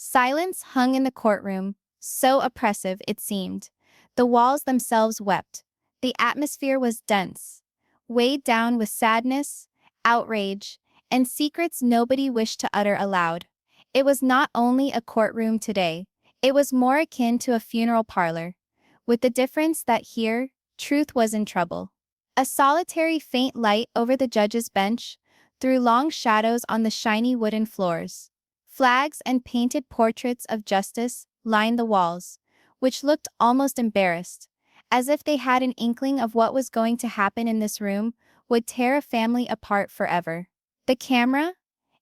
Silence hung in the courtroom, so oppressive it seemed. The walls themselves wept. The atmosphere was dense, weighed down with sadness, outrage, and secrets nobody wished to utter aloud. It was not only a courtroom today, it was more akin to a funeral parlor, with the difference that here, truth was in trouble. A solitary faint light over the judge's bench threw long shadows on the shiny wooden floors. Flags and painted portraits of justice lined the walls, which looked almost embarrassed, as if they had an inkling of what was going to happen in this room would tear a family apart forever. The camera,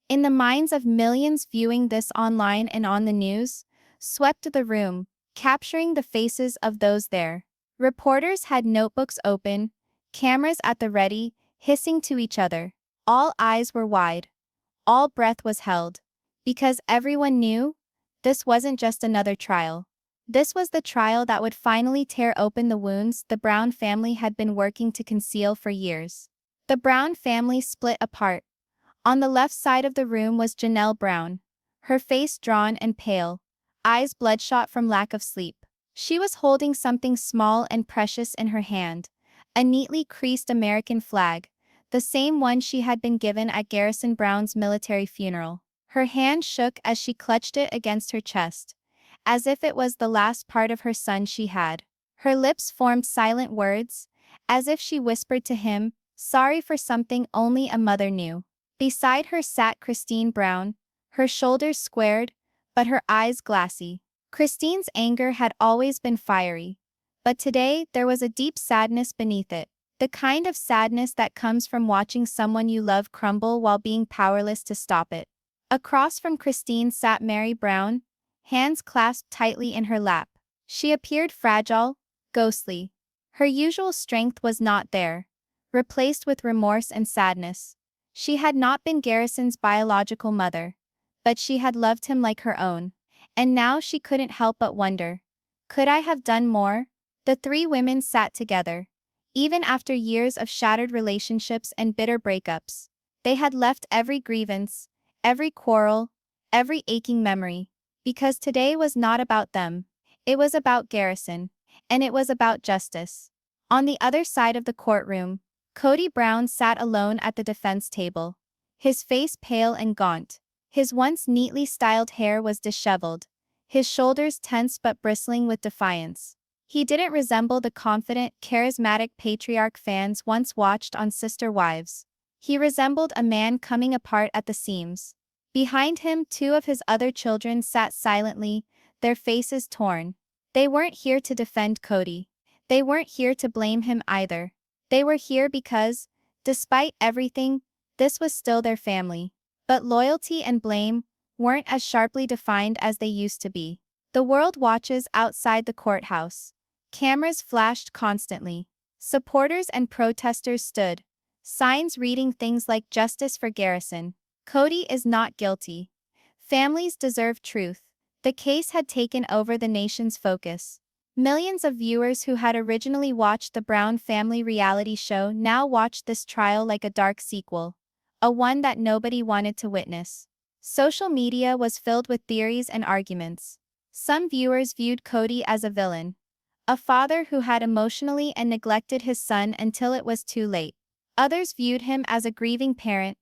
in the minds of millions viewing this online and on the news, swept the room, capturing the faces of those there. Reporters had notebooks open, cameras at the ready, hissing to each other. All eyes were wide. All breath was held. Because everyone knew, this wasn't just another trial. This was the trial that would finally tear open the wounds the Brown family had been working to conceal for years. The Brown family split apart. On the left side of the room was Janelle Brown, her face drawn and pale, eyes bloodshot from lack of sleep. She was holding something small and precious in her hand, a neatly creased American flag, the same one she had been given at Garrison Brown's military funeral. Her hand shook as she clutched it against her chest, as if it was the last part of her son she had. Her lips formed silent words, as if she whispered to him, sorry for something only a mother knew. Beside her sat Christine Brown, her shoulders squared, but her eyes glassy. Christine's anger had always been fiery, but today there was a deep sadness beneath it, the kind of sadness that comes from watching someone you love crumble while being powerless to stop it. Across from Christine sat Meri Brown, hands clasped tightly in her lap. She appeared fragile, ghostly. Her usual strength was not there, replaced with remorse and sadness. She had not been Garrison's biological mother, but she had loved him like her own. And now she couldn't help but wonder, could I have done more? The three women sat together. Even after years of shattered relationships and bitter breakups, they had left every grievance, every quarrel, every aching memory, because today was not about them. It was about Garrison, and it was about justice. On the other side of the courtroom, Kody Brown sat alone at the defense table, his face pale and gaunt. His once neatly styled hair was disheveled, his shoulders tense but bristling with defiance. He didn't resemble the confident, charismatic patriarch fans once watched on Sister Wives. He resembled a man coming apart at the seams. Behind him, two of his other children sat silently, their faces torn. They weren't here to defend Kody. They weren't here to blame him either. They were here because, despite everything, this was still their family. But loyalty and blame weren't as sharply defined as they used to be. The world watches outside the courthouse. Cameras flashed constantly. Supporters and protesters stood, signs reading things like "Justice for Garrison." Kody is not guilty. Families deserve truth. The case had taken over the nation's focus. Millions of viewers who had originally watched the Brown family reality show now watched this trial like a dark sequel, a one that nobody wanted to witness. Social media was filled with theories and arguments. Some viewers viewed Kody as a villain, a father who had emotionally and neglected his son until it was too late. Others viewed him as a grieving parent,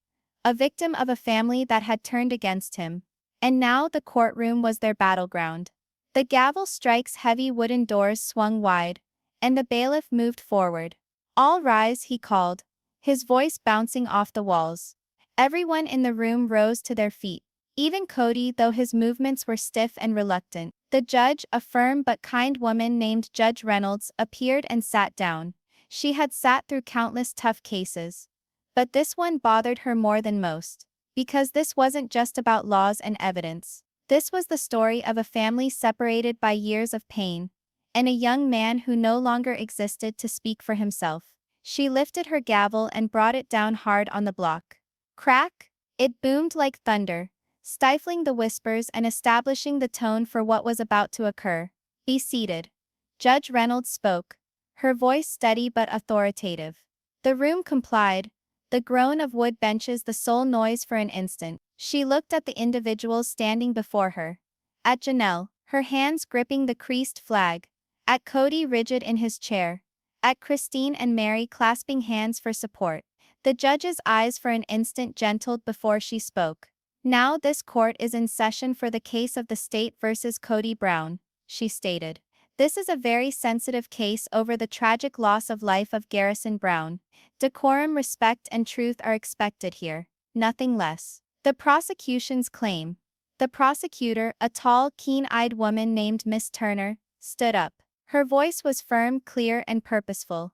a victim of a family that had turned against him. And now the courtroom was their battleground. The gavel strikes, heavy wooden doors swung wide, and the bailiff moved forward. "All rise," he called, his voice bouncing off the walls. Everyone in the room rose to their feet, even Kody, though his movements were stiff and reluctant. The judge, a firm but kind woman named Judge Reynolds, appeared and sat down. She had sat through countless tough cases, but this one bothered her more than most, because this wasn't just about laws and evidence. This was the story of a family separated by years of pain, and a young man who no longer existed to speak for himself. She lifted her gavel and brought it down hard on the block. Crack! It boomed like thunder, stifling the whispers and establishing the tone for what was about to occur. "Be seated." Judge Reynolds spoke, her voice steady but authoritative. The room complied, the groan of wood benches the sole noise for an instant. She looked at the individuals standing before her, At Janelle, her hands gripping the creased flag. At Kody rigid in his chair. At Christine and Meri clasping hands for support. The judge's eyes for an instant gentled before she spoke. Now this court is in session for the case of the state versus Kody Brown, she stated. This is a very sensitive case over the tragic loss of life of Garrison Brown. Decorum, respect, and truth are expected here, nothing less. The prosecution's claim. The prosecutor, a tall, keen-eyed woman named Miss Turner, stood up. Her voice was firm, clear, and purposeful.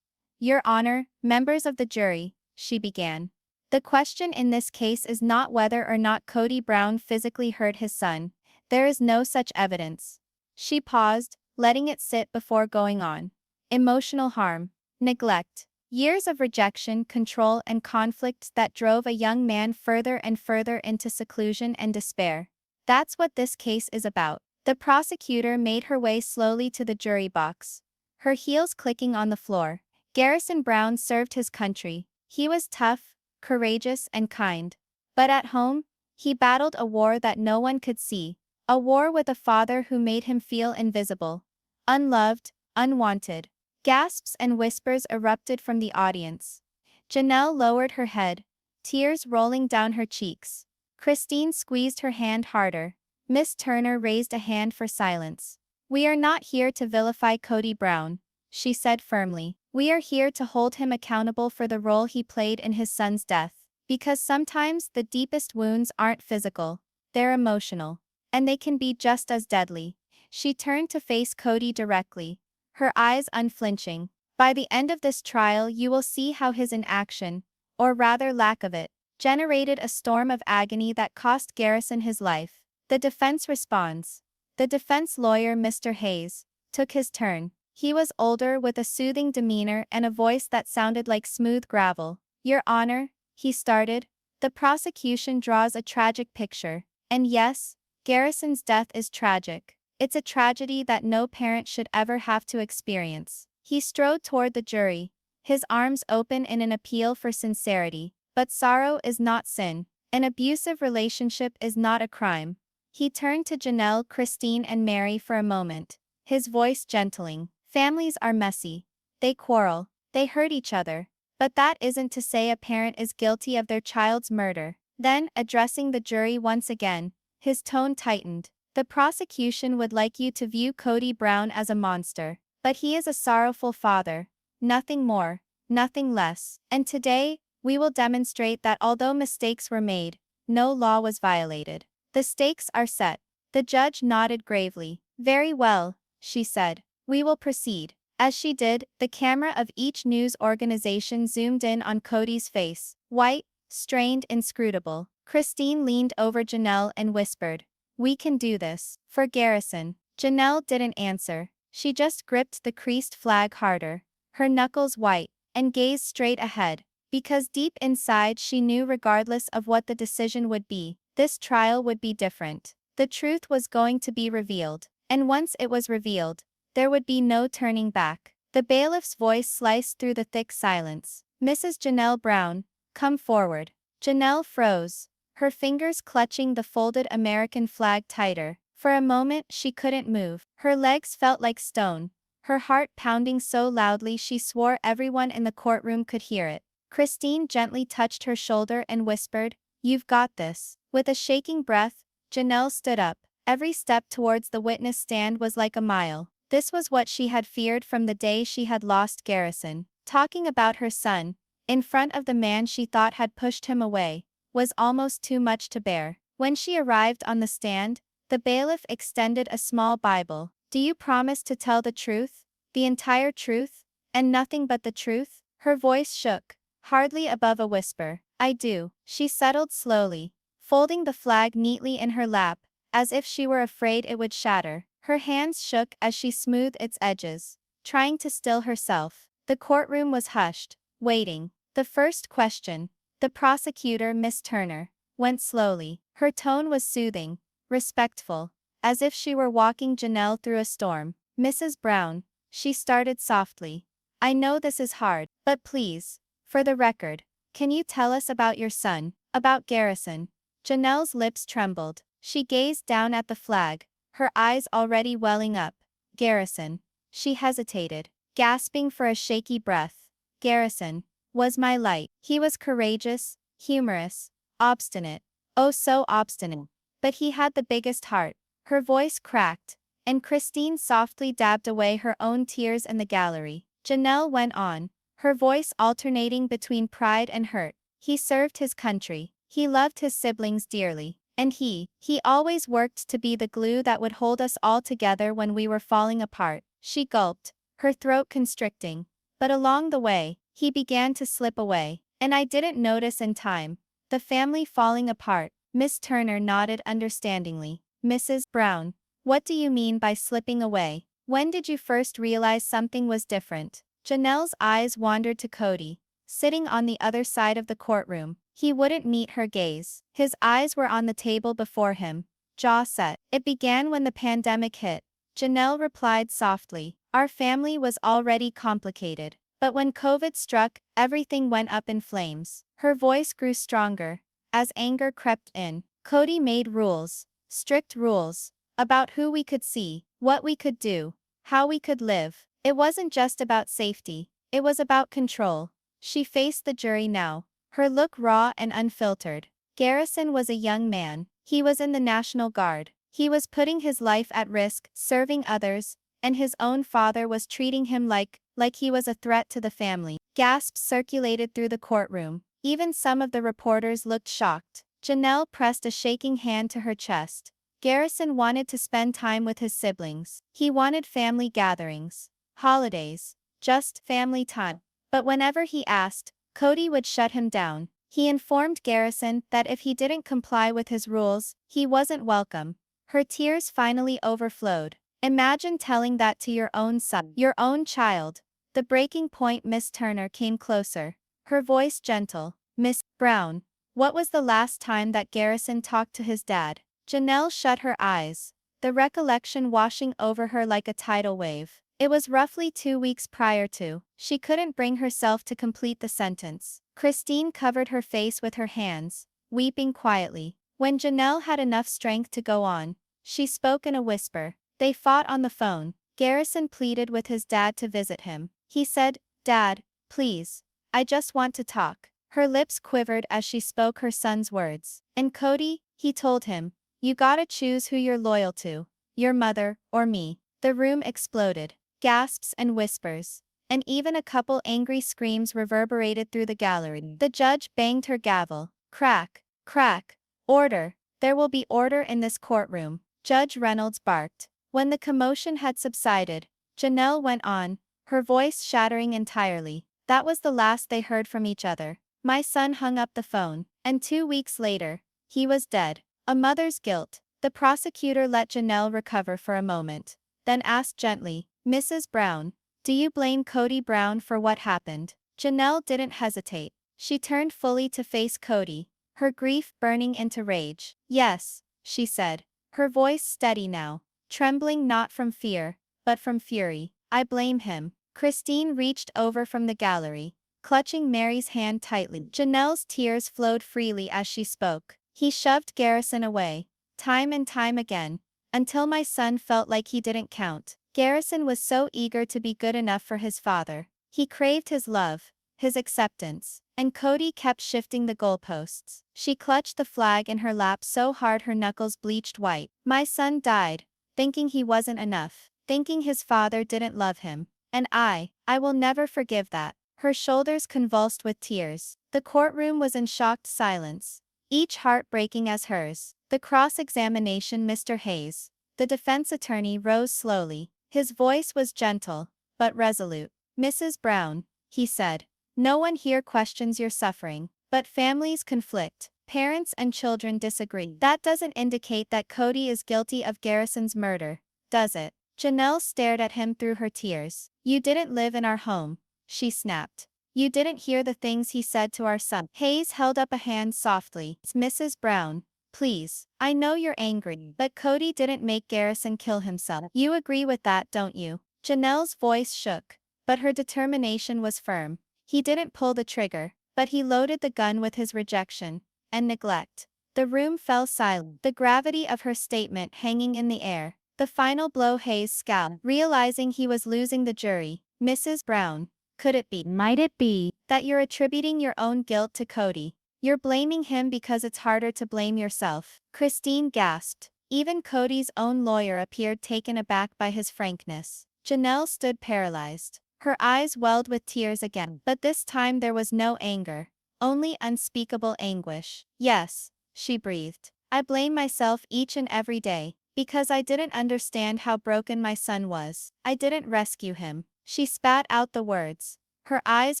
Your Honor, members of the jury, she began. The question in this case is not whether or not Kody Brown physically hurt his son. There is no such evidence. She paused, letting it sit before going on. Emotional harm, neglect, years of rejection, control, and conflict that drove a young man further and further into seclusion and despair. That's what this case is about. The prosecutor made her way slowly to the jury box, her heels clicking on the floor. Garrison Brown served his country. He was tough, courageous, and kind. But at home, he battled a war that no one could see. A war with a father who made him feel invisible, unloved, unwanted. Gasps and whispers erupted from the audience. Janelle lowered her head, tears rolling down her cheeks. Christine squeezed her hand harder. Miss Turner raised a hand for silence. We are not here to vilify Kody Brown, she said firmly. We are here to hold him accountable for the role he played in his son's death. Because sometimes the deepest wounds aren't physical, they're emotional. And they can be just as deadly. She turned to face Kody directly, her eyes unflinching. By the end of this trial you will see how his inaction, or rather lack of it, generated a storm of agony that cost Garrison his life. The defense responds. The defense lawyer, Mr. Hayes, took his turn. He was older, with a soothing demeanor and a voice that sounded like smooth gravel. Your Honor, he started, the prosecution draws a tragic picture. And yes, Garrison's death is tragic. It's a tragedy that no parent should ever have to experience. He strode toward the jury, his arms open in an appeal for sincerity. But sorrow is not sin. An abusive relationship is not a crime. He turned to Janelle, Christine, and Meri for a moment, his voice gentling. Families are messy. They quarrel. They hurt each other. But that isn't to say a parent is guilty of their child's murder. Then, addressing the jury once again, his tone tightened. The prosecution would like you to view Kody Brown as a monster. But he is a sorrowful father. Nothing more, nothing less. And today, we will demonstrate that although mistakes were made, no law was violated. The stakes are set. The judge nodded gravely. Very well, she said. We will proceed. As she did, the camera of each news organization zoomed in on Kody's face. White, strained, inscrutable. Christine leaned over Janelle and whispered, "We can do this." For Garrison. Janelle didn't answer. She just gripped the creased flag harder, her knuckles white, and gazed straight ahead. Because deep inside she knew regardless of what the decision would be, this trial would be different. The truth was going to be revealed. And once it was revealed, there would be no turning back. The bailiff's voice sliced through the thick silence. Mrs. Janelle Brown, come forward. Janelle froze, her fingers clutching the folded American flag tighter. For a moment she couldn't move. Her legs felt like stone, her heart pounding so loudly she swore everyone in the courtroom could hear it. Christine gently touched her shoulder and whispered, "You've got this." With a shaking breath, Janelle stood up. Every step towards the witness stand was like a mile. This was what she had feared from the day she had lost Garrison. Talking about her son, in front of the man she thought had pushed him away, was almost too much to bear. When she arrived on the stand, the bailiff extended a small Bible. "Do you promise to tell the truth, the entire truth, and nothing but the truth?" Her voice shook, hardly above a whisper. "I do," she settled slowly, folding the flag neatly in her lap, as if she were afraid it would shatter. Her hands shook as she smoothed its edges, trying to still herself. The courtroom was hushed, waiting. The first question, the prosecutor, Miss Turner, went slowly. Her tone was soothing, respectful, as if she were walking Janelle through a storm. "Mrs. Brown," she started softly, "I know this is hard, but please, for the record, can you tell us about your son, about Garrison?" Janelle's lips trembled. She gazed down at the flag, her eyes already welling up. Garrison. She hesitated, gasping for a shaky breath. Garrison was my light. He was courageous, humorous, obstinate. Oh, so obstinate. But he had the biggest heart. Her voice cracked, and Christine softly dabbed away her own tears in the gallery. Janelle went on, her voice alternating between pride and hurt. He served his country. He loved his siblings dearly. And he always worked to be the glue that would hold us all together when we were falling apart. She gulped, her throat constricting. But along the way, he began to slip away. And I didn't notice in time. The family falling apart. Miss Turner nodded understandingly. Mrs. Brown, what do you mean by slipping away? When did you first realize something was different? Janelle's eyes wandered to Kody, sitting on the other side of the courtroom. He wouldn't meet her gaze. His eyes were on the table before him, jaw set. It began when the pandemic hit. Janelle replied softly. Our family was already complicated. But when COVID struck, everything went up in flames. Her voice grew stronger. As anger crept in, Kody made rules, strict rules, about who we could see, what we could do, how we could live. It wasn't just about safety, it was about control. She faced the jury now, her look raw and unfiltered. Garrison was a young man. He was in the National Guard. He was putting his life at risk, serving others, and his own father was treating him like he was a threat to the family. Gasps circulated through the courtroom. Even some of the reporters looked shocked. Janelle pressed a shaking hand to her chest. Garrison wanted to spend time with his siblings. He wanted family gatherings, holidays, just family time. But whenever he asked, Kody would shut him down. He informed Garrison that if he didn't comply with his rules, he wasn't welcome. Her tears finally overflowed. Imagine telling that to your own son, your own child. The breaking point. Miss Turner came closer, her voice gentle. Miss Brown, what was the last time that Garrison talked to his dad? Janelle shut her eyes, the recollection washing over her like a tidal wave. It was roughly 2 weeks prior to. She couldn't bring herself to complete the sentence. Christine covered her face with her hands, weeping quietly. When Janelle had enough strength to go on, she spoke in a whisper. They fought on the phone. Garrison pleaded with his dad to visit him. He said, Dad, please. I just want to talk. Her lips quivered as she spoke her son's words. And Kody, he told him, you gotta choose who you're loyal to, your mother or me. The room exploded. Gasps and whispers, and even a couple angry screams reverberated through the gallery. The judge banged her gavel. Crack, crack. Order. There will be order in this courtroom, Judge Reynolds barked. When the commotion had subsided, Janelle went on, her voice shattering entirely. That was the last they heard from each other. My son hung up the phone, and 2 weeks later, he was dead. A mother's guilt. The prosecutor let Janelle recover for a moment, then asked gently, Mrs. Brown, do you blame Kody Brown for what happened? Janelle didn't hesitate. She turned fully to face Kody, her grief burning into rage. Yes, she said, her voice steady now, trembling not from fear, but from fury. I blame him. Christine reached over from the gallery, clutching Meri's hand tightly. Janelle's tears flowed freely as she spoke. He shoved Garrison away, time and time again, until my son felt like he didn't count. Garrison was so eager to be good enough for his father. He craved his love, his acceptance, and Kody kept shifting the goalposts. She clutched the flag in her lap so hard her knuckles bleached white. My son died, thinking he wasn't enough, thinking his father didn't love him. And I will never forgive that. Her shoulders convulsed with tears. The courtroom was in shocked silence, each heart breaking as hers. The cross-examination. Mr. Hayes, the defense attorney, rose slowly. His voice was gentle, but resolute. Mrs. Brown, he said, no one here questions your suffering, but families conflict. Parents and children disagree. That doesn't indicate that Kody is guilty of Garrison's murder, does it? Janelle stared at him through her tears. You didn't live in our home, she snapped. You didn't hear the things he said to our son. Hayes held up a hand softly. It's Mrs. Brown. Please, I know you're angry, but Kody didn't make Garrison kill himself. You agree with that, don't you? Janelle's voice shook, but her determination was firm. He didn't pull the trigger, but he loaded the gun with his rejection and neglect. The room fell silent, the gravity of her statement hanging in the air. The final blow. Hayes scowled, realizing he was losing the jury. Mrs. Brown, could it be? Might it be that you're attributing your own guilt to Kody? You're blaming him because it's harder to blame yourself. Christine gasped. Even Kody's own lawyer appeared taken aback by his frankness. Janelle stood paralyzed. Her eyes welled with tears again, but this time there was no anger, only unspeakable anguish. Yes, she breathed. I blame myself each and every day, because I didn't understand how broken my son was. I didn't rescue him. She spat out the words, her eyes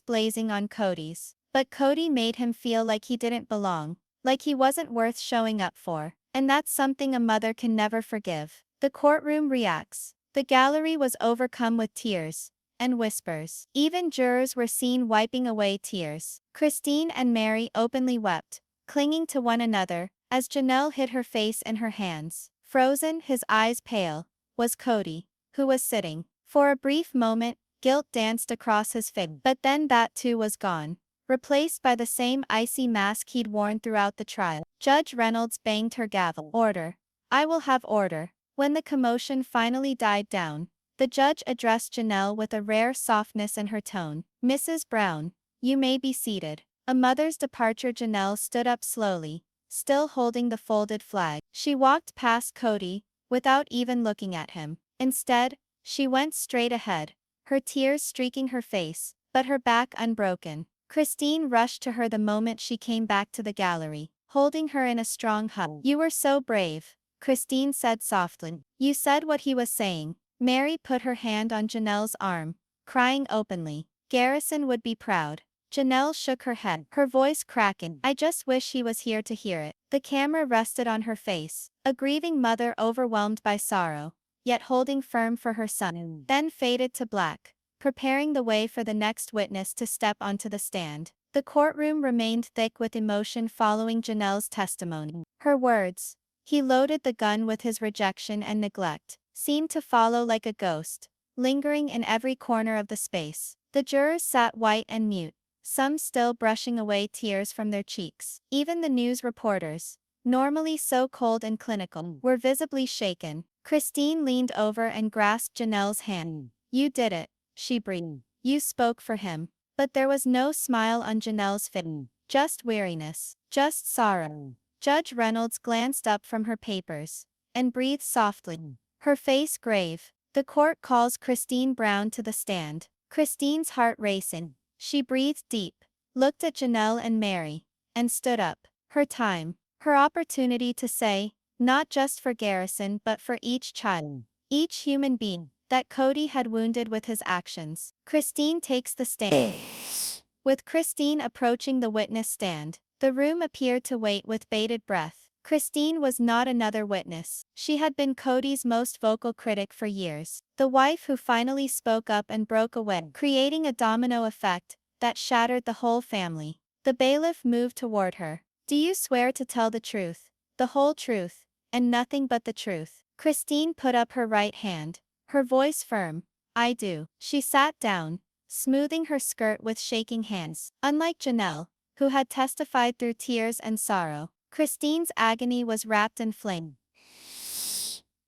blazing on Kody's. But Kody made him feel like he didn't belong, like he wasn't worth showing up for. And that's something a mother can never forgive. The courtroom reacts. The gallery was overcome with tears and whispers. Even jurors were seen wiping away tears. Christine and Meri openly wept, clinging to one another, as Janelle hid her face in her hands. Frozen, his eyes pale, was Kody, who was sitting. For a brief moment, guilt danced across his face, but then that too was gone, replaced by the same icy mask he'd worn throughout the trial. Judge Reynolds banged her gavel. Order. I will have order. When the commotion finally died down, the judge addressed Janelle with a rare softness in her tone. Mrs. Brown, you may be seated. A mother's departure. Janelle stood up slowly, still holding the folded flag. She walked past Kody, without even looking at him. Instead, she went straight ahead, her tears streaking her face, but her back unbroken. Christine rushed to her the moment she came back to the gallery, holding her in a strong hug. You were so brave, Christine said softly. You said what he was saying. Meri put her hand on Janelle's arm, crying openly. Garrison would be proud. Janelle shook her head, her voice cracking. I just wish he was here to hear it. The camera rested on her face, a grieving mother overwhelmed by sorrow, yet holding firm for her son. Then faded to black, preparing the way for the next witness to step onto the stand. The courtroom remained thick with emotion following Janelle's testimony. Her words, he loaded the gun with his rejection and neglect, seemed to follow like a ghost, lingering in every corner of the space. The jurors sat white and mute, some still brushing away tears from their cheeks. Even the news reporters, normally so cold and clinical, were visibly shaken. Christine leaned over and grasped Janelle's hand. You did it, she breathed. You spoke for him. But there was no smile on Janelle's face, just weariness, just sorrow. Judge Reynolds glanced up from her papers and breathed softly, her face grave. The court calls Christine Brown to the stand. Christine's heart racing. She breathed deep, looked at Janelle and Meri, and stood up. Her time, her opportunity to say, not just for Garrison but for each child, each human being that Kody had wounded with his actions. Christine takes the stand. With Christine approaching the witness stand, the room appeared to wait with bated breath. Christine was not another witness. She had been Kody's most vocal critic for years, the wife who finally spoke up and broke away, creating a domino effect that shattered the whole family. The bailiff moved toward her. Do you swear to tell the truth, the whole truth, and nothing but the truth? Christine put up her right hand, her voice firm. I do. She sat down, smoothing her skirt with shaking hands. Unlike Janelle, who had testified through tears and sorrow, Christine's agony was wrapped in flame.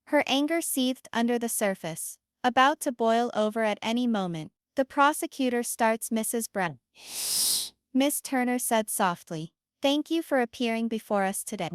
Her anger seethed under the surface, about to boil over at any moment. The prosecutor starts. Mrs. Brown. Miss Turner said softly, thank you for appearing before us today.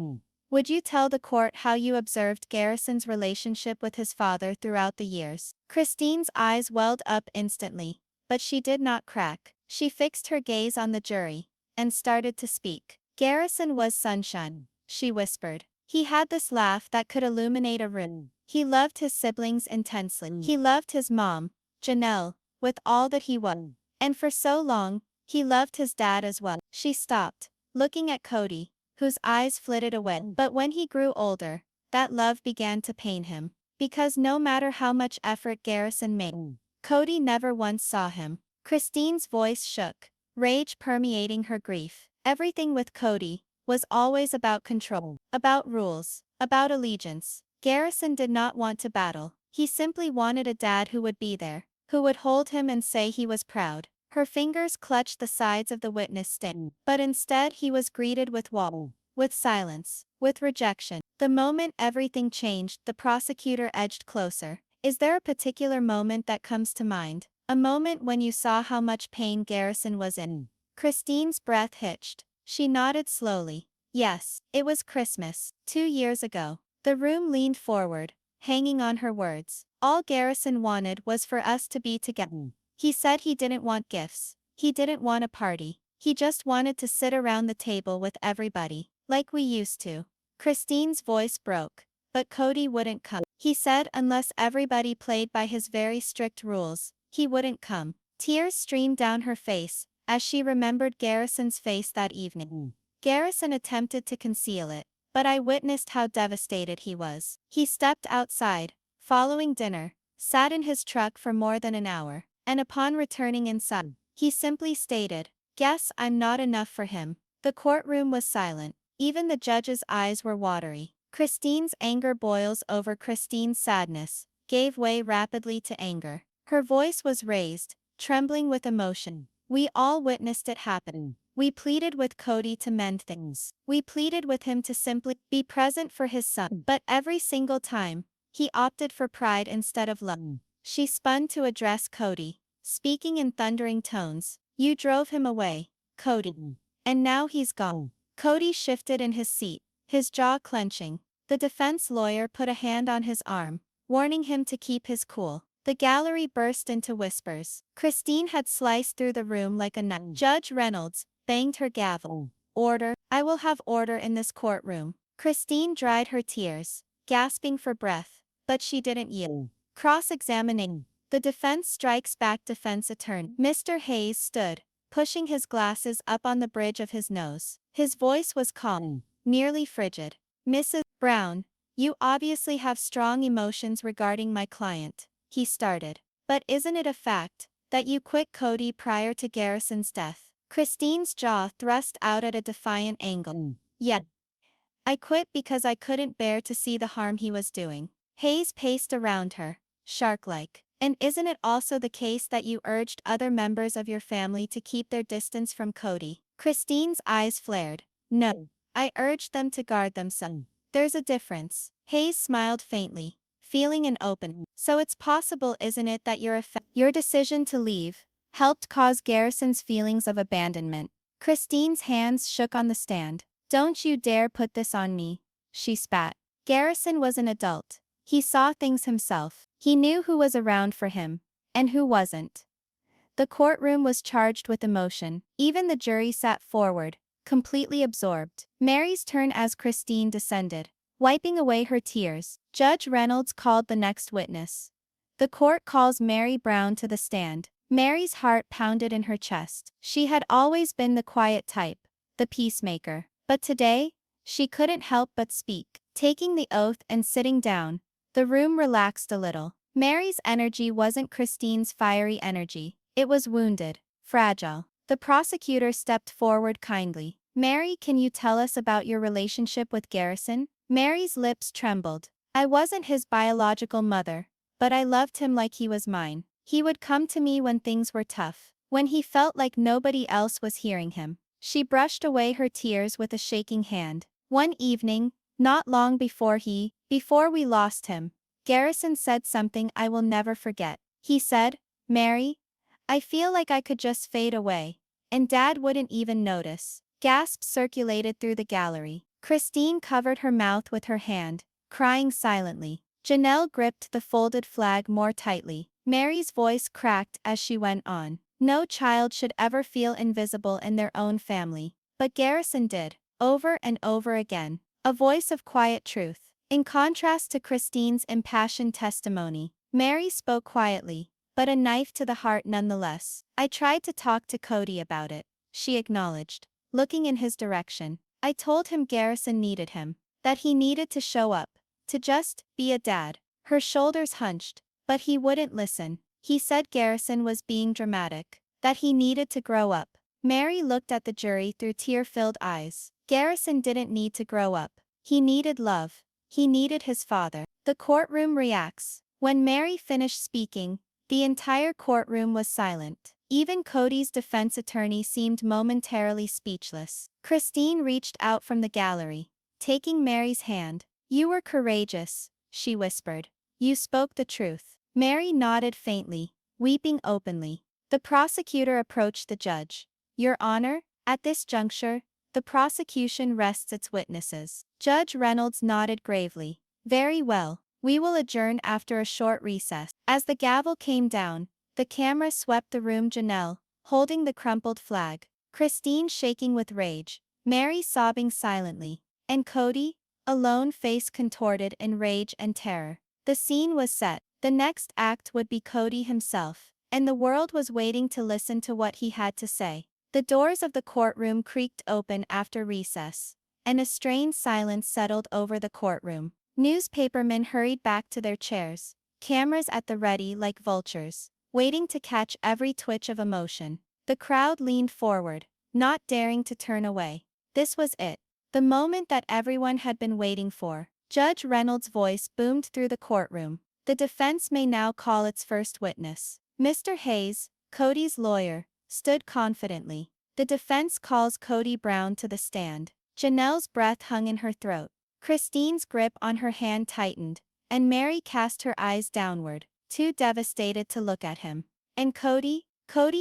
Would you tell the court how you observed Garrison's relationship with his father throughout the years? Christine's eyes welled up instantly, but she did not crack. She fixed her gaze on the jury and started to speak. Garrison was sunshine, she whispered. He had this laugh that could illuminate a room. He loved his siblings intensely. He loved his mom, Janelle, with all that he was. And for so long, he loved his dad as well. She stopped, looking at Kody, whose eyes flitted away. But when he grew older, that love began to pain him. Because no matter how much effort Garrison made, Kody never once saw him. Christine's voice shook, rage permeating her grief. Everything with Kody was always about control, about rules, about allegiance. Garrison did not want to battle. He simply wanted a dad who would be there, who would hold him and say he was proud. Her fingers clutched the sides of the witness stand, but instead he was greeted with woe. with silence, with rejection. The moment everything changed, the prosecutor edged closer. Is there a particular moment that comes to mind? A moment when you saw how much pain Garrison was in? Christine's breath hitched. She nodded slowly. Yes, it was Christmas, 2 years ago. The room leaned forward, hanging on her words. All Garrison wanted was for us to be together. He said he didn't want gifts. He didn't want a party. He just wanted to sit around the table with everybody, like we used to. Christine's voice broke. But Kody wouldn't come. He said unless everybody played by his very strict rules, he wouldn't come. Tears streamed down her face as she remembered Garrison's face that evening. Garrison attempted to conceal it, but I witnessed how devastated he was. He stepped outside, following dinner, sat in his truck for more than an hour, and upon returning inside, he simply stated, "Guess I'm not enough for him." The courtroom was silent. Even the judge's eyes were watery. Christine's anger boils over. Christine's sadness gave way rapidly to anger. Her voice was raised, trembling with emotion. We all witnessed it happen. We pleaded with Kody to mend things. We pleaded with him to simply be present for his son. But every single time, he opted for pride instead of love. She spun to address Kody, speaking in thundering tones. "You drove him away, Kody. And now he's gone." Kody shifted in his seat, his jaw clenching. The defense lawyer put a hand on his arm, warning him to keep his cool. The gallery burst into whispers. Christine had sliced through the room like a knife. Judge Reynolds banged her gavel. "Order. I will have order in this courtroom." Christine dried her tears, gasping for breath, but she didn't yield. Cross-examining. The defense strikes back. Defense attorney Mr. Hayes stood, pushing his glasses up on the bridge of his nose. His voice was calm, nearly frigid. "Mrs. Brown, you obviously have strong emotions regarding my client," he started. "But isn't it a fact that you quit Kody prior to Garrison's death?" Christine's jaw thrust out at a defiant angle. "Yet, I quit because I couldn't bear to see the harm he was doing." Hayes paced around her, shark-like. "And isn't it also the case that you urged other members of your family to keep their distance from Kody?" Christine's eyes flared. "No. I urged them to guard themselves. There's a difference." Hayes smiled faintly, feeling an opening. "So it's possible, isn't it, that your decision to leave helped cause Garrison's feelings of abandonment?" Christine's hands shook on the stand. "Don't you dare put this on me," she spat. Garrison was an adult. He saw things himself. He knew who was around for him, and who wasn't. The courtroom was charged with emotion. Even the jury sat forward, completely absorbed. Meri's turn as Christine descended, wiping away her tears. Judge Reynolds called the next witness. The court calls Meri Brown to the stand. Meri's heart pounded in her chest. She had always been the quiet type, the peacemaker. But today, she couldn't help but speak. Taking the oath and sitting down, the room relaxed a little. Meri's energy wasn't Christine's fiery energy. It was wounded, fragile. The prosecutor stepped forward kindly. "Meri, can you tell us about your relationship with Garrison?" Meri's lips trembled. "I wasn't his biological mother, but I loved him like he was mine. He would come to me when things were tough, when he felt like nobody else was hearing him." She brushed away her tears with a shaking hand. "One evening, not long before we lost him, Garrison said something I will never forget. He said, 'Meri, I feel like I could just fade away, and Dad wouldn't even notice.'" Gasps circulated through the gallery. Christine covered her mouth with her hand, crying silently. Janelle gripped the folded flag more tightly. Meri's voice cracked as she went on. "No child should ever feel invisible in their own family. But Garrison did, over and over again." A voice of quiet truth. In contrast to Christine's impassioned testimony, Meri spoke quietly, but a knife to the heart nonetheless. "I tried to talk to Kody about it," she acknowledged, looking in his direction. "I told him Garrison needed him, that he needed to show up, to just be a dad." Her shoulders hunched, but he wouldn't listen. He said Garrison was being dramatic, that he needed to grow up. Meri looked at the jury through tear-filled eyes. Garrison didn't need to grow up. He needed love. He needed his father. The courtroom reacts. When Meri finished speaking, the entire courtroom was silent. Even Kody's defense attorney seemed momentarily speechless. Christine reached out from the gallery, taking Meri's hand. "You were courageous," she whispered. "You spoke the truth." Meri nodded faintly, weeping openly. The prosecutor approached the judge. "Your Honor, at this juncture, the prosecution rests its witnesses." Judge Reynolds nodded gravely. "Very well. We will adjourn after a short recess." As the gavel came down, the camera swept the room. Janelle, holding the crumpled flag, Christine shaking with rage, Meri sobbing silently, and Kody, alone, face contorted in rage and terror. The scene was set. The next act would be Kody himself, and the world was waiting to listen to what he had to say. The doors of the courtroom creaked open after recess, and a strained silence settled over the courtroom. Newspapermen hurried back to their chairs, cameras at the ready like vultures, waiting to catch every twitch of emotion. The crowd leaned forward, not daring to turn away. This was it, the moment that everyone had been waiting for. Judge Reynolds' voice boomed through the courtroom. "The defense may now call its first witness." Mr. Hayes, Kody's lawyer, stood confidently. The defense calls Kody Brown to the stand. Janelle's breath hung in her throat. Christine's grip on her hand tightened, and Meri cast her eyes downward, too devastated to look at him. And Kody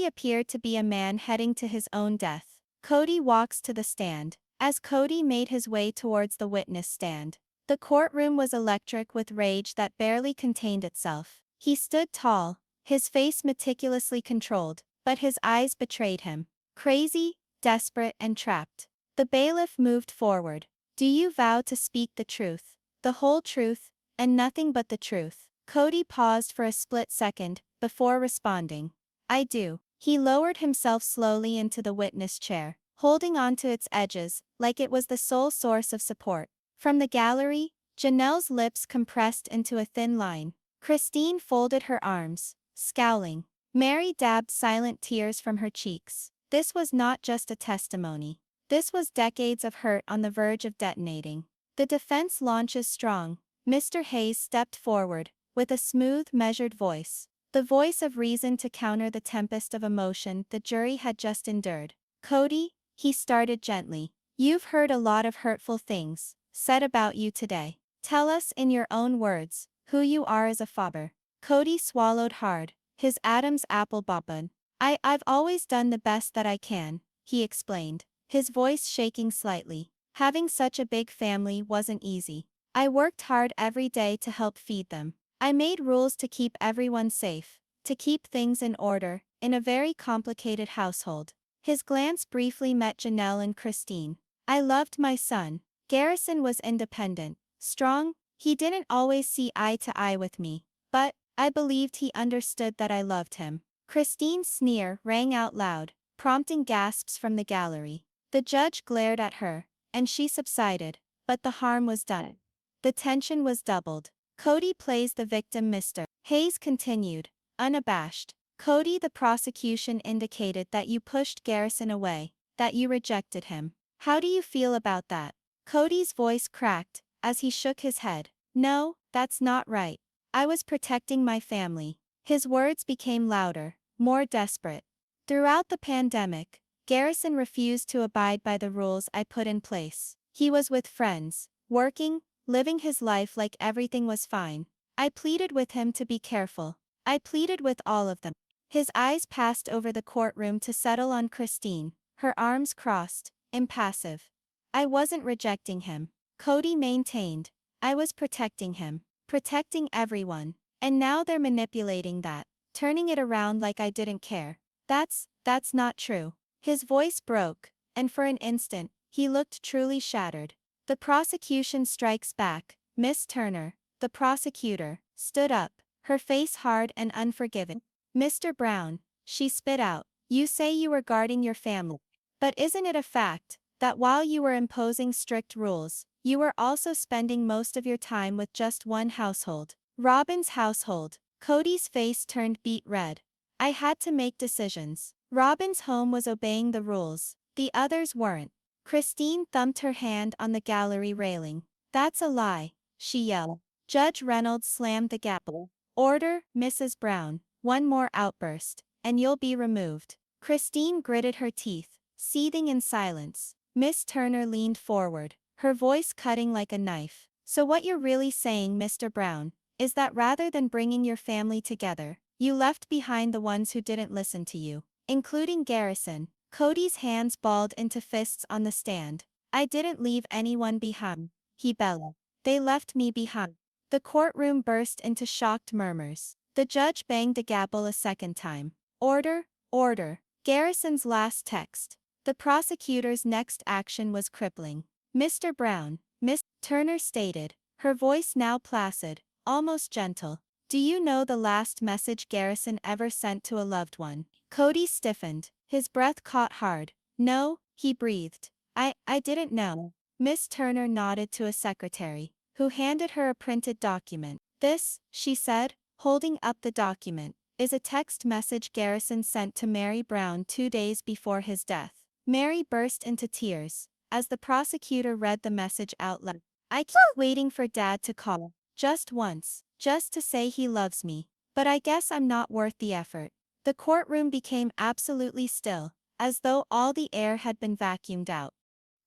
appeared to be a man heading to his own death. Kody walks to the stand. As Kody made his way towards the witness stand, the courtroom was electric with rage that barely contained itself. He stood tall, his face meticulously controlled, but his eyes betrayed him. Crazy, desperate, and trapped. The bailiff moved forward. "Do you vow to speak the truth, the whole truth, and nothing but the truth?" Kody paused for a split second, before responding. "I do." He lowered himself slowly into the witness chair, holding onto its edges, like it was the sole source of support. From the gallery, Janelle's lips compressed into a thin line. Christine folded her arms, scowling. Meri dabbed silent tears from her cheeks. This was not just a testimony. This was decades of hurt on the verge of detonating. The defense launches strong. Mr. Hayes stepped forward, with a smooth, measured voice. The voice of reason to counter the tempest of emotion the jury had just endured. "Kody," he started gently, "you've heard a lot of hurtful things said about you today. Tell us in your own words who you are as a father." Kody swallowed hard, his Adam's apple bobbing. I've always done the best that I can," he explained, his voice shaking slightly. "Having such a big family wasn't easy. I worked hard every day to help feed them. I made rules to keep everyone safe, to keep things in order, in a very complicated household." His glance briefly met Janelle and Christine. "I loved my son. Garrison was independent, strong. He didn't always see eye to eye with me, but I believed he understood that I loved him." Christine's sneer rang out loud, prompting gasps from the gallery. The judge glared at her, and she subsided, but the harm was done. The tension was doubled. "Kody plays the victim, Mr. Hayes continued, unabashed. "Kody, the prosecution indicated that you pushed Garrison away, that you rejected him. How do you feel about that?" Kody's voice cracked, as he shook his head. "No, that's not right. I was protecting my family." His words became louder, more desperate. "Throughout the pandemic, Garrison refused to abide by the rules I put in place. He was with friends, working, living his life like everything was fine. I pleaded with him to be careful. I pleaded with all of them." His eyes passed over the courtroom to settle on Christine, her arms crossed, impassive. "I wasn't rejecting him," Kody maintained. "I was protecting him, protecting everyone. And now they're manipulating that, turning it around like I didn't care. That's not true." His voice broke, and for an instant, he looked truly shattered. "The prosecution strikes back." Miss Turner, the prosecutor, stood up, her face hard and unforgiving. "Mr. Brown," she spit out, "you say you were guarding your family. But isn't it a fact that while you were imposing strict rules, you were also spending most of your time with just one household, Robin's household?" Kody's face turned beet red. "I had to make decisions. Robin's home was obeying the rules, the others weren't." Christine thumped her hand on the gallery railing. "That's a lie," she yelled. Judge Reynolds slammed the gavel. "Order, Mrs. Brown." One more outburst, and you'll be removed." Christine gritted her teeth, seething in silence. Miss Turner leaned forward, her voice cutting like a knife. "So what you're really saying, Mr. Brown, is that rather than bringing your family together, you left behind the ones who didn't listen to you, including Garrison." Kody's hands balled into fists on the stand. "I didn't leave anyone behind," he bellowed. "They left me behind." The courtroom burst into shocked murmurs. The judge banged the gavel a second time. "Order, order." Garrison's last text. The prosecutor's next action was crippling. "Mr. Brown," Miss Turner stated, her voice now placid, almost gentle, "do you know the last message Garrison ever sent to a loved one?" Kody stiffened, his breath caught hard. "No," he breathed. I didn't know." Miss Turner nodded to a secretary, who handed her a printed document. "This," she said, holding up the document, "is a text message Garrison sent to Meri Brown 2 days before his death." Meri burst into tears as the prosecutor read the message out loud. "I keep waiting for Dad to call, just once, just to say he loves me. But I guess I'm not worth the effort." The courtroom became absolutely still, as though all the air had been vacuumed out.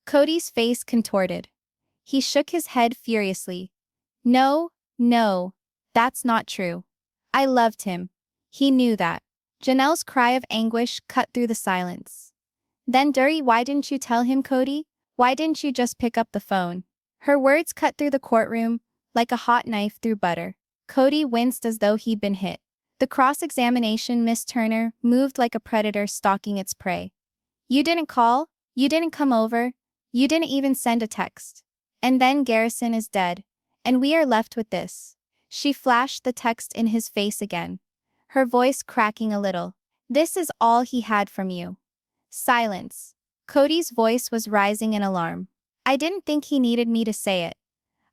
Kody's face contorted. He shook his head furiously. No, no, that's not true. I loved him. He knew that. Janelle's cry of anguish cut through the silence. "Then Dury, why didn't you tell him, Kody? Why didn't you just pick up the phone?" Her words cut through the courtroom like a hot knife through butter. Kody winced as though he'd been hit. The cross-examination, Miss Turner, moved like a predator stalking its prey. "You didn't call? You didn't come over? You didn't even send a text. And then Garrison is dead. And we are left with this." She flashed the text in his face again, her voice cracking a little. "This is all he had from you." Silence. Kody's voice was rising in alarm. "I didn't think he needed me to say it.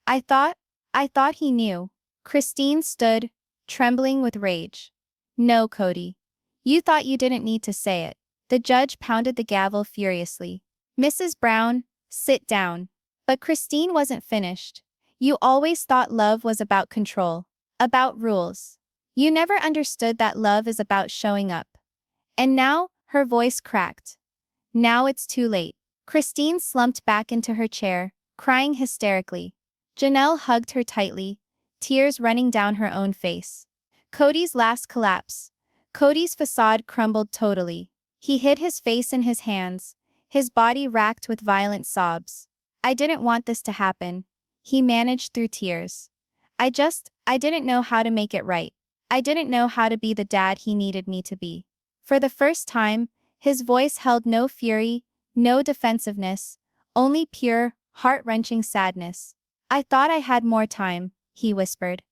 I thought he knew." Christine stood, trembling with rage. "No, Kody. You thought you didn't need to say it." The judge pounded the gavel furiously. "Mrs. Brown, sit down." But Christine wasn't finished. "You always thought love was about control, about rules. You never understood that love is about showing up." And now, her voice cracked. "Now it's too late." Christine slumped back into her chair, crying hysterically. Janelle hugged her tightly, tears running down her own face. Kody's last collapse. Kody's facade crumbled totally. He hid his face in his hands, his body racked with violent sobs. "I didn't want this to happen," he managed through tears. I didn't know how to make it right. I didn't know how to be the dad he needed me to be." For the first time, his voice held no fury, no defensiveness, only pure, heart-wrenching sadness. "I thought I had more time," he whispered.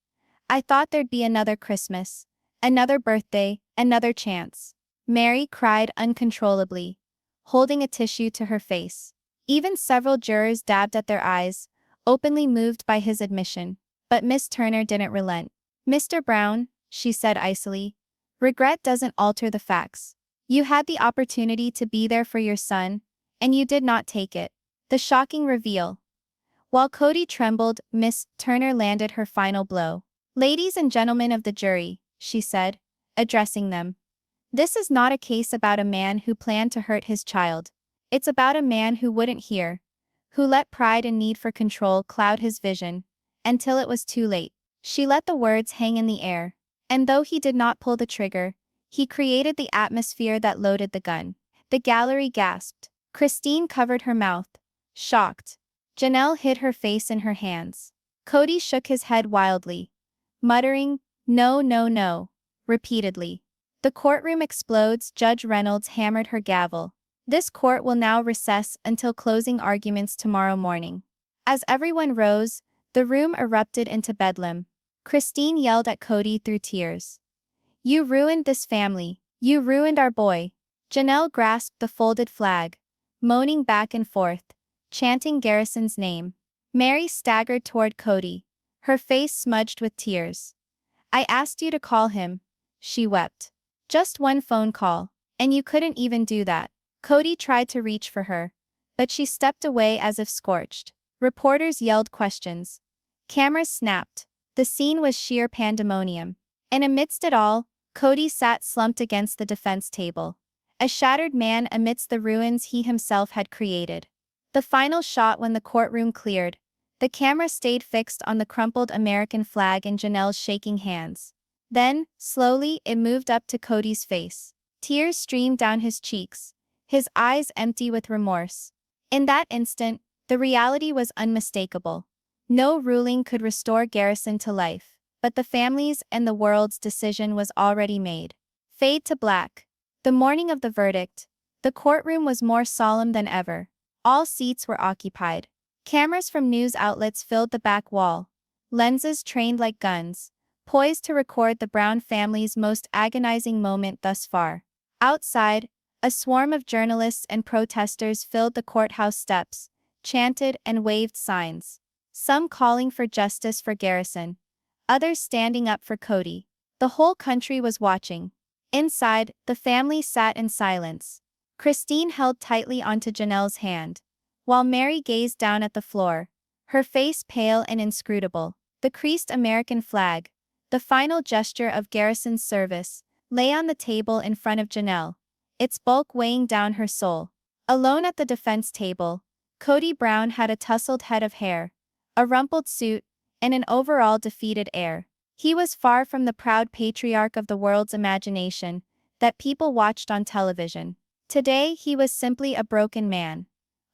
"I thought there'd be another Christmas, another birthday, another chance." Meri cried uncontrollably, holding a tissue to her face. Even several jurors dabbed at their eyes, openly moved by his admission. But Miss Turner didn't relent. "Mr. Brown," she said icily, "regret doesn't alter the facts. You had the opportunity to be there for your son, and you did not take it." The shocking reveal. While Kody trembled, Miss Turner landed her final blow. "Ladies and gentlemen of the jury," she said, addressing them. "This is not a case about a man who planned to hurt his child. It's about a man who wouldn't hear, who let pride and need for control cloud his vision, until it was too late." She let the words hang in the air. And though he did not pull the trigger, he created the atmosphere that loaded the gun. The gallery gasped. Christine covered her mouth, shocked. Janelle hid her face in her hands. Kody shook his head wildly, muttering, "No, no, no," repeatedly. The courtroom explodes. Judge Reynolds hammered her gavel. "This court will now recess until closing arguments tomorrow morning." As everyone rose, the room erupted into bedlam. Christine yelled at Kody through tears. "You ruined this family. You ruined our boy." Janelle grasped the folded flag, moaning back and forth, chanting Garrison's name. Meri staggered toward Kody, her face smudged with tears. "I asked you to call him," she wept. "Just one phone call, and you couldn't even do that." Kody tried to reach for her, but she stepped away as if scorched. Reporters yelled questions. Cameras snapped. The scene was sheer pandemonium. And amidst it all, Kody sat slumped against the defense table, a shattered man amidst the ruins he himself had created. The final shot when the courtroom cleared, the camera stayed fixed on the crumpled American flag in Janelle's shaking hands. Then, slowly, it moved up to Kody's face. Tears streamed down his cheeks, his eyes empty with remorse. In that instant, the reality was unmistakable. No ruling could restore Garrison to life, but the family's and the world's decision was already made. Fade to black. The morning of the verdict, the courtroom was more solemn than ever. All seats were occupied. Cameras from news outlets filled the back wall, lenses trained like guns, poised to record the Brown family's most agonizing moment thus far. Outside, a swarm of journalists and protesters filled the courthouse steps, chanted and waved signs. Some calling for justice for Garrison, others standing up for Kody. The whole country was watching. Inside, the family sat in silence. Christine held tightly onto Janelle's hand, while Meri gazed down at the floor, her face pale and inscrutable. The creased American flag, the final gesture of Garrison's service, lay on the table in front of Janelle, its bulk weighing down her soul. Alone at the defense table, Kody Brown had a tousled head of hair, a rumpled suit, and an overall defeated air. He was far from the proud patriarch of the world's imagination that people watched on television. Today he was simply a broken man,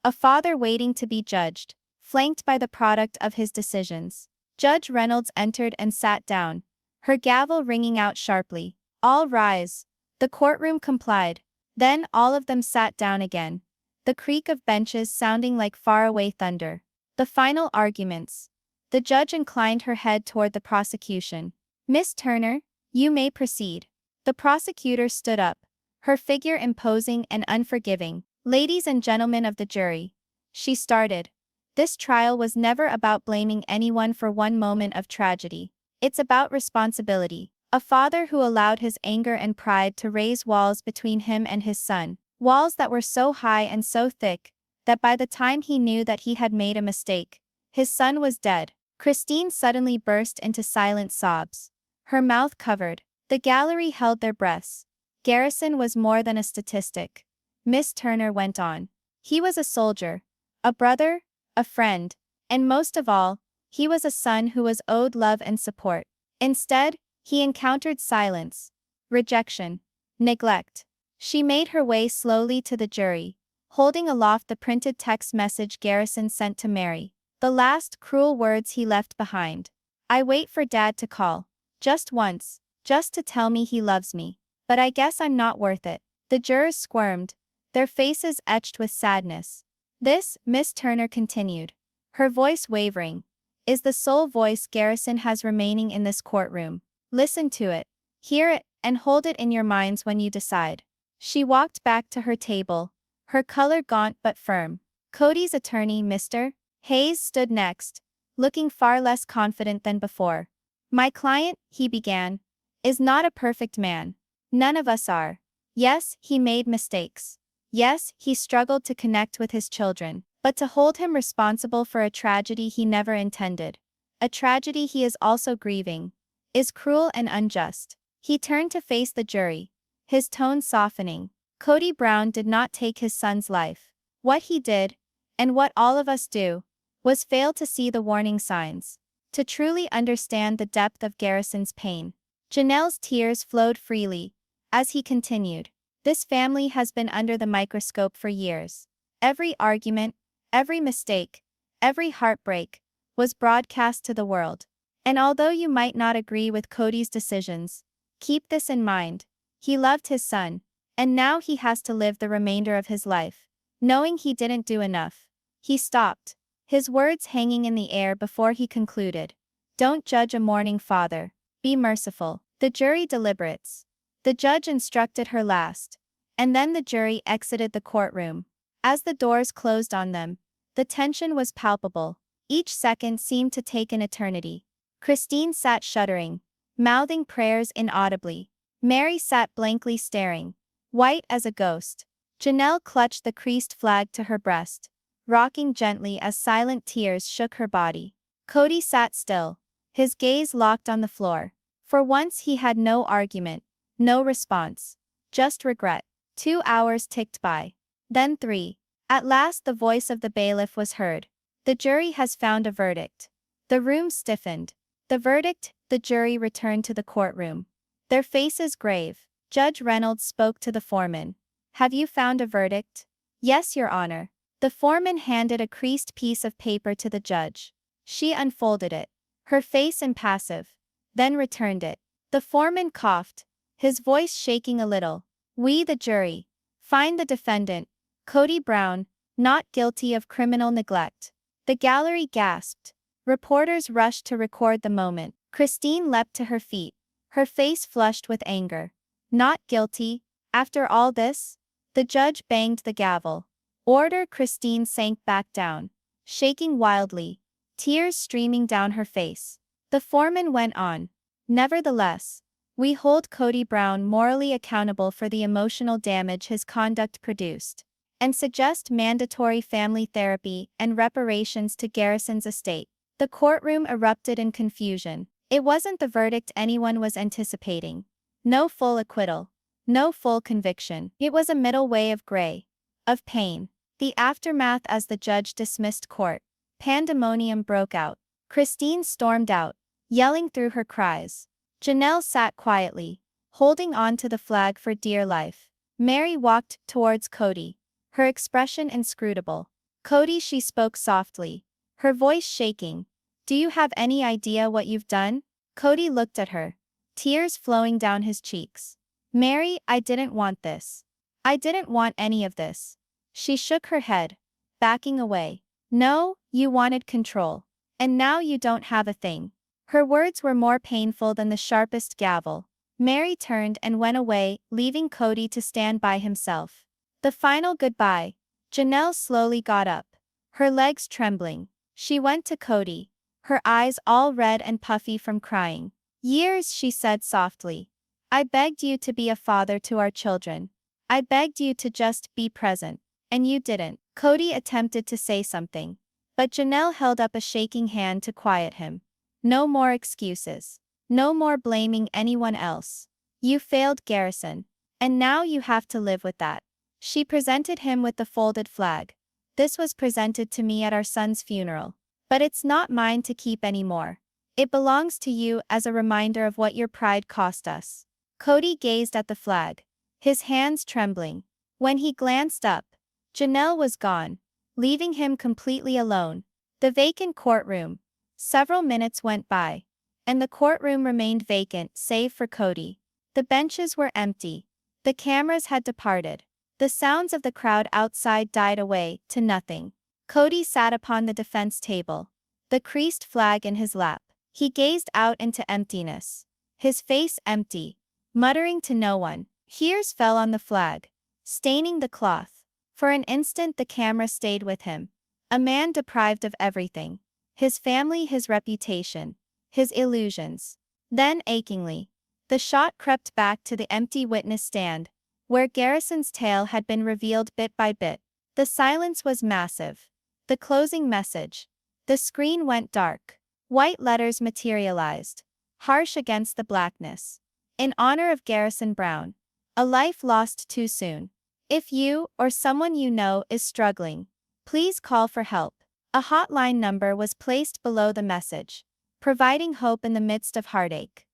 a father waiting to be judged, flanked by the product of his decisions. Judge Reynolds entered and sat down, her gavel ringing out sharply. "All rise." The courtroom complied. Then all of them sat down again, the creak of benches sounding like faraway thunder. The final arguments. The judge inclined her head toward the prosecution. "Miss Turner, you may proceed." The prosecutor stood up, her figure imposing and unforgiving. "Ladies and gentlemen of the jury," she started, "this trial was never about blaming anyone for one moment of tragedy. It's about responsibility. A father who allowed his anger and pride to raise walls between him and his son, walls that were so high and so thick that by the time he knew that he had made a mistake, his son was dead." Christine suddenly burst into silent sobs, her mouth covered. The gallery held their breaths. Garrison was more than a statistic, Miss Turner went on. He was a soldier, a brother, a friend, and most of all, he was a son who was owed love and support. Instead, he encountered silence, rejection, neglect. She made her way slowly to the jury, holding aloft the printed text message Garrison sent to Meri, the last cruel words he left behind. "I wait for Dad to call. Just once, just to tell me he loves me. But I guess I'm not worth it." The jurors squirmed, their faces etched with sadness. "This," Miss Turner continued, her voice wavering, "is the sole voice Garrison has remaining in this courtroom. Listen to it, hear it, and hold it in your minds when you decide." She walked back to her table, her color gaunt but firm. Kody's attorney, Mr. Hayes, stood next, looking far less confident than before. "My client," he began, "is not a perfect man. None of us are. Yes, he made mistakes. Yes, he struggled to connect with his children, but to hold him responsible for a tragedy he never intended, a tragedy he is also grieving, is cruel and unjust." He turned to face the jury, his tone softening. "Kody Brown did not take his son's life. What he did, and what all of us do, was fail to see the warning signs, to truly understand the depth of Garrison's pain." Janelle's tears flowed freely, as he continued. "This family has been under the microscope for years. Every argument, every mistake, every heartbreak, was broadcast to the world. And although you might not agree with Kody's decisions, keep this in mind. He loved his son, and now he has to live the remainder of his life, knowing he didn't do enough." He stopped, his words hanging in the air before he concluded. "Don't judge a mourning father. Be merciful." The jury deliberates. The judge instructed her last, and then the jury exited the courtroom. As the doors closed on them, the tension was palpable. Each second seemed to take an eternity. Christine sat shuddering, mouthing prayers inaudibly. Meri sat blankly staring, white as a ghost. Janelle clutched the creased flag to her breast, rocking gently as silent tears shook her body. Kody sat still, his gaze locked on the floor. For once he had no argument, No response. Just regret. 2 hours ticked by. Then 3. At last the voice of the bailiff was heard. The jury has found a verdict. The room stiffened. The verdict, the jury returned to the courtroom. Their faces grave. Judge Reynolds spoke to the foreman. Have you found a verdict? Yes, Your Honor. The foreman handed a creased piece of paper to the judge. She unfolded it, her face impassive, then returned it. The foreman coughed, his voice shaking a little. We, the jury, find the defendant, Kody Brown, not guilty of criminal neglect. The gallery gasped. Reporters rushed to record the moment. Christine leapt to her feet, her face flushed with anger. Not guilty? After all this? The judge banged the gavel. Order. Christine sank back down, shaking wildly, tears streaming down her face. The foreman went on. Nevertheless, we hold Kody Brown morally accountable for the emotional damage his conduct produced, and suggest mandatory family therapy and reparations to Garrison's estate. The courtroom erupted in confusion. It wasn't the verdict anyone was anticipating. No full acquittal. No full conviction. It was a middle way of gray. Of pain. The aftermath as the judge dismissed court. Pandemonium broke out. Christine stormed out, yelling through her cries. Janelle sat quietly, holding on to the flag for dear life. Meri walked towards Kody, her expression inscrutable. Kody, she spoke softly, her voice shaking. Do you have any idea what you've done? Kody looked at her, tears flowing down his cheeks. Meri, I didn't want this. I didn't want any of this. She shook her head, backing away. No, you wanted control. And now you don't have a thing. Her words were more painful than the sharpest gavel. Meri turned and went away, leaving Kody to stand by himself. The final goodbye. Janelle slowly got up, her legs trembling. She went to Kody, her eyes all red and puffy from crying. Years, she said softly. I begged you to be a father to our children. I begged you to just be present. And you didn't. Kody attempted to say something, but Janelle held up a shaking hand to quiet him. No more excuses. No more blaming anyone else. You failed, Garrison. And now you have to live with that. She presented him with the folded flag. This was presented to me at our son's funeral. But it's not mine to keep anymore. It belongs to you as a reminder of what your pride cost us. Kody gazed at the flag, his hands trembling. When he glanced up, Janelle was gone, leaving him completely alone. The vacant courtroom. Several minutes went by, and the courtroom remained vacant save for Kody. The benches were empty. The cameras had departed. The sounds of the crowd outside died away to nothing. Kody sat upon the defense table, the creased flag in his lap. He gazed out into emptiness, his face empty, muttering to no one. Tears fell on the flag, staining the cloth. For an instant the camera stayed with him. A man deprived of everything. His family, his reputation, his illusions. Then achingly, the shot crept back to the empty witness stand, where Garrison's tale had been revealed bit by bit. The silence was massive. The closing message. The screen went dark. White letters materialized, harsh against the blackness. In honor of Garrison Brown. A life lost too soon. If you, or someone you know, is struggling, please call for help. A hotline number was placed below the message, providing hope in the midst of heartache.